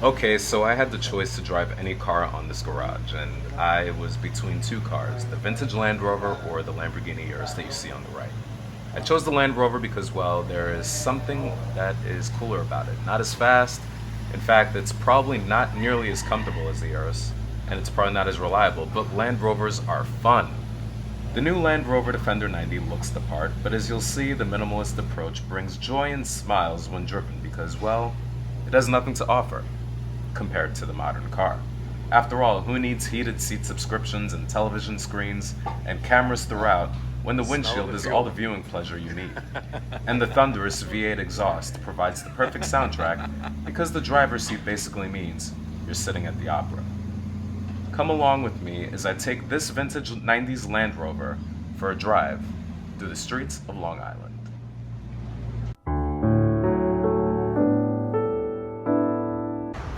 Okay, so I had the choice to drive any car on this garage, and I was between two cars, the vintage Land Rover or the Lamborghini Urus that you see on the right. I chose the Land Rover because, well, there is something that is cooler about it. Not as fast. In fact, it's probably not nearly as comfortable as the Urus, and it's probably not as reliable, but Land Rovers are fun. The new Land Rover Defender 90 looks the part, but as you'll see, the minimalist approach brings joy and smiles when driven because, well, it has nothing to offer compared to the modern car. After all, who needs heated seat subscriptions and television screens and cameras throughout when the windshield is all the viewing pleasure you need? And the thunderous V8 exhaust provides the perfect soundtrack because the driver's seat basically means you're sitting at the opera. Come along with me as I take this vintage 90s Land Rover for a drive through the streets of Long Island.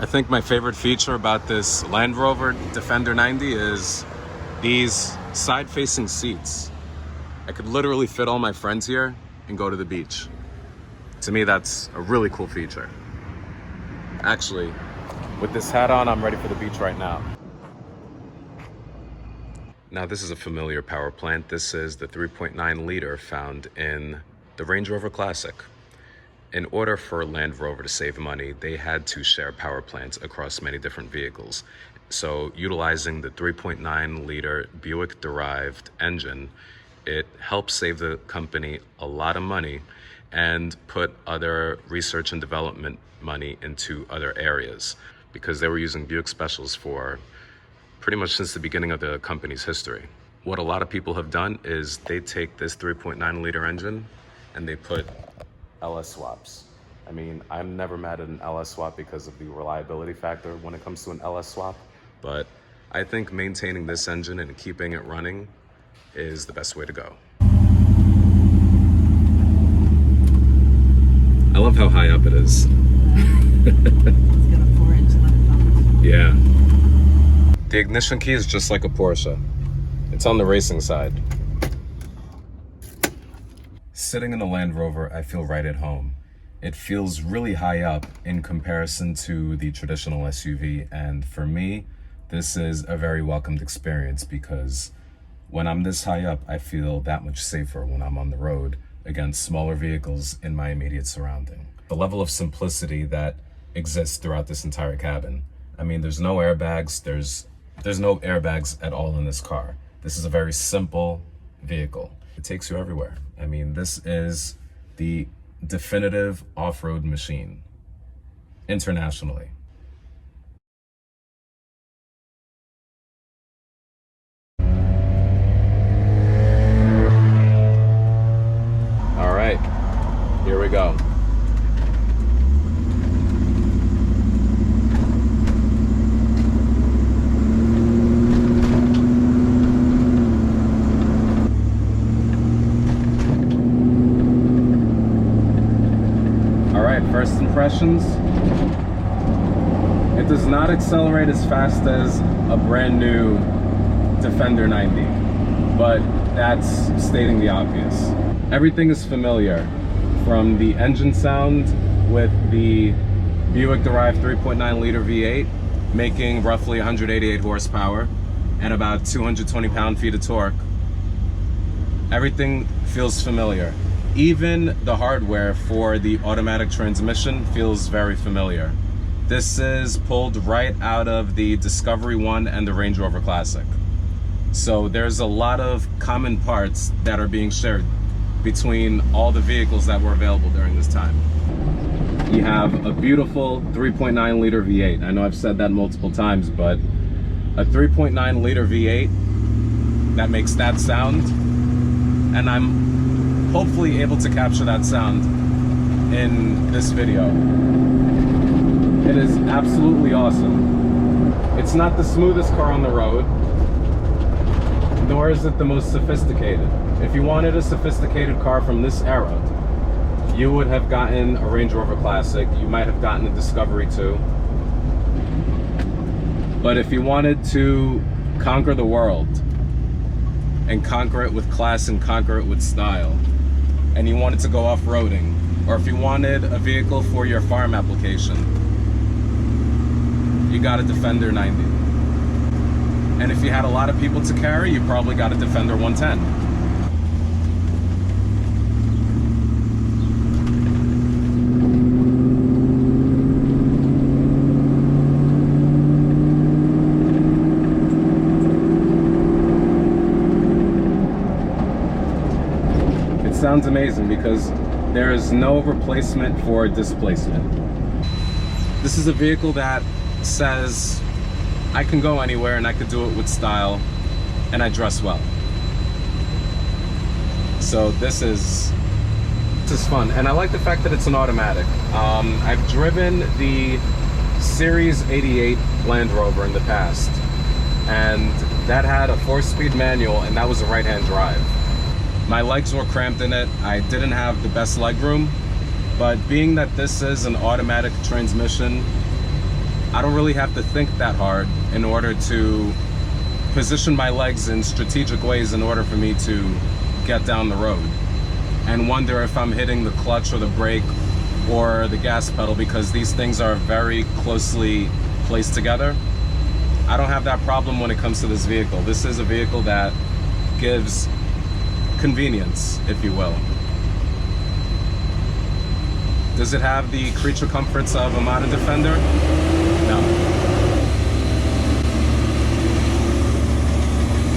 I think my favorite feature about this Land Rover Defender 90 is these side-facing seats. I could literally fit all my friends here and go to the beach. To me, that's a really cool feature. Actually, with this hat on, I'm ready for the beach right now. Now, this is a familiar power plant. This is the 3.9 liter found in the Range Rover Classic. In order for Land Rover to save money, they had to share power plants across many different vehicles. So utilizing the 3.9 liter Buick-derived engine, it helped save the company a lot of money and put other research and development money into other areas because they were using Buick Specials for pretty much since the beginning of the company's history. What a lot of people have done is they take this 3.9 liter engine and they put LS swaps. I mean, I'm never mad at an LS swap because of the reliability factor when it comes to an LS swap, but I think maintaining this engine and keeping it running is the best way to go. I love how high up it is. It's got a 4-inch lift on it. Yeah. The ignition key is just like a Porsche. It's on the racing side. Sitting in a Land Rover, I feel right at home. It feels really high up in comparison to the traditional SUV, and for me, this is a very welcomed experience because when I'm this high up, I feel that much safer when I'm on the road against smaller vehicles in my immediate surrounding. The level of simplicity that exists throughout this entire cabin. I mean, there's no airbags, there's no airbags at all in this car. This is a very simple vehicle. It takes you everywhere. I mean, this is the definitive off-road machine internationally. All right, here we go. First impressions, it does not accelerate as fast as a brand new Defender 90, but that's stating the obvious. Everything is familiar, from the engine sound with the Buick-derived 3.9 liter V8 making roughly 188 horsepower and about 220 pound-feet of torque. Everything feels familiar. Even the hardware for the automatic transmission feels very familiar. This is pulled right out of the Discovery One and the Range Rover Classic. So there's a lot of common parts that are being shared between all the vehicles that were available during this time. You have a beautiful 3.9 liter V8. I know I've said that multiple times, but a 3.9 liter V8 that makes that sound, and I'm hopefully able to capture that sound in this video. It is absolutely awesome. It's not the smoothest car on the road, nor is it the most sophisticated. If you wanted a sophisticated car from this era, you would have gotten a Range Rover Classic, you might have gotten a Discovery 2. But if you wanted to conquer the world, and conquer it with class and conquer it with style, and you wanted to go off-roading, or if you wanted a vehicle for your farm application, you got a Defender 90. And if you had a lot of people to carry, you probably got a Defender 110. Sounds amazing because there is no replacement for displacement. This is a vehicle that says I can go anywhere and I could do it with style and I dress well. So this is fun, and I like the fact that it's an automatic. I've driven the Series 88 Land Rover in the past, and that had a 4-speed manual and that was a right-hand drive. My legs were cramped in it. I didn't have the best leg room, but being that this is an automatic transmission, I don't really have to think that hard in order to position my legs in strategic ways in order for me to get down the road and wonder if I'm hitting the clutch or the brake or the gas pedal, because these things are very closely placed together. I don't have that problem when it comes to this vehicle. This is a vehicle that gives convenience, if you will. Does it have the creature comforts of a modern Defender? No.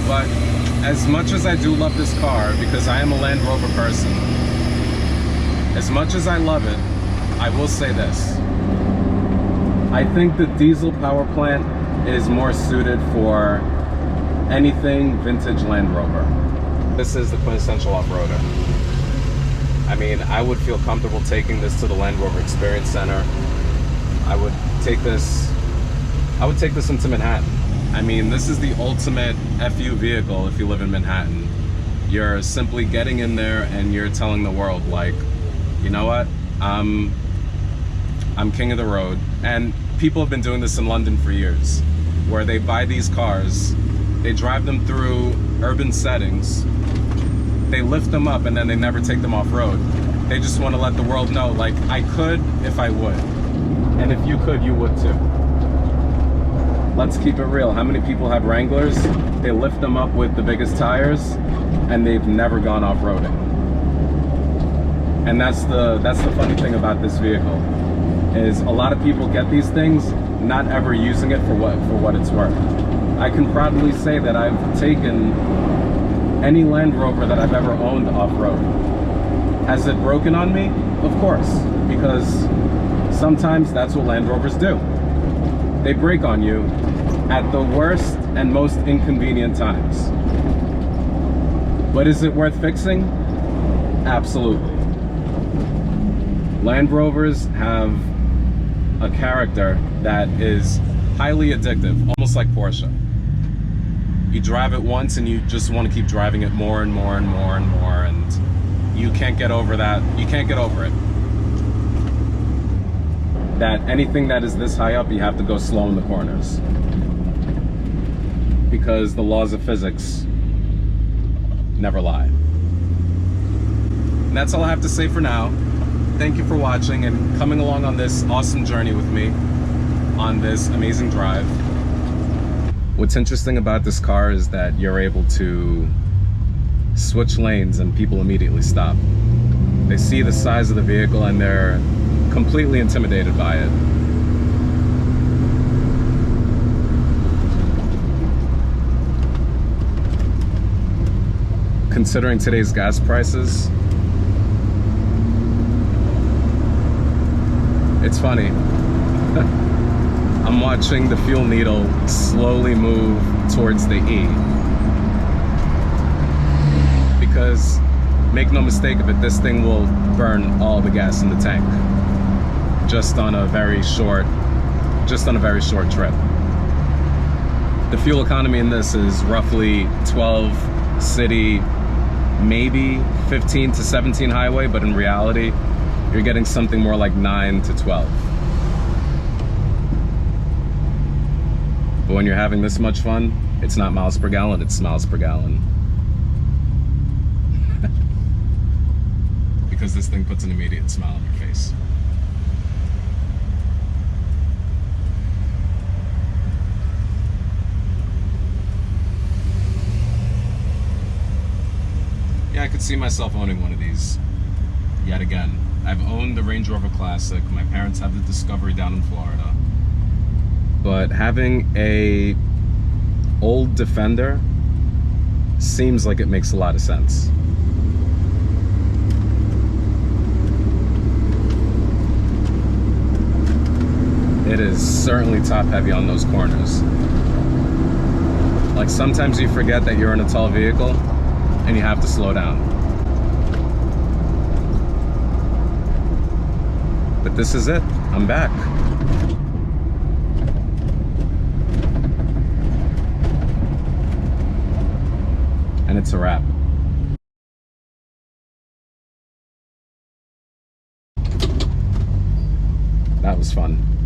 But as much as I do love this car, because I am a Land Rover person, as much as I love it, I will say this. I think the diesel power plant is more suited for anything vintage Land Rover. This is the quintessential off-roader. I mean, I would feel comfortable taking this to the Land Rover Experience Center. I would take this into Manhattan. I mean, this is the ultimate FU vehicle if you live in Manhattan. You're simply getting in there and you're telling the world, like, you know what? I'm king of the road. And people have been doing this in London for years, where they buy these cars, they drive them through urban settings, they lift them up, and then they never take them off-road. They just want to let the world know, like, I could if I would. And if you could, you would too. Let's keep it real. How many people have Wranglers? They lift them up with the biggest tires, and they've never gone off-roading. And that's the funny thing about this vehicle, is a lot of people get these things not ever using it for what it's worth. I can proudly say that I've taken any Land Rover that I've ever owned off-road. Has it broken on me? Of course, because sometimes that's what Land Rovers do. They break on you at the worst and most inconvenient times. But is it worth fixing? Absolutely. Land Rovers have a character that is highly addictive, almost like Porsche. You drive it once and you just want to keep driving it more and more and more and more, and you can't get over that. You can't get over it. That anything that is this high up, you have to go slow in the corners, because the laws of physics never lie. And that's all I have to say for now. Thank you for watching and coming along on this awesome journey with me on this amazing drive. What's interesting about this car is that you're able to switch lanes and people immediately stop. They see the size of the vehicle and they're completely intimidated by it. Considering today's gas prices, it's funny. I'm watching the fuel needle slowly move towards the E. Because, make no mistake of it, this thing will burn all the gas in the tank. Just on a very short trip. The fuel economy in this is roughly 12 city, maybe 15 to 17 highway, but in reality, you're getting something more like 9 to 12. But when you're having this much fun, it's not miles per gallon, it's miles per gallon. Because this thing puts an immediate smile on your face. could see myself owning one of these. Yet again, I've owned the Range Rover Classic. My parents have the Discovery down in Florida. But having a old Defender seems like it makes a lot of sense. It is certainly top heavy on those corners. Like sometimes you forget that you're in a tall vehicle and you have to slow down. But this is it. I'm back. And it's a wrap. That was fun.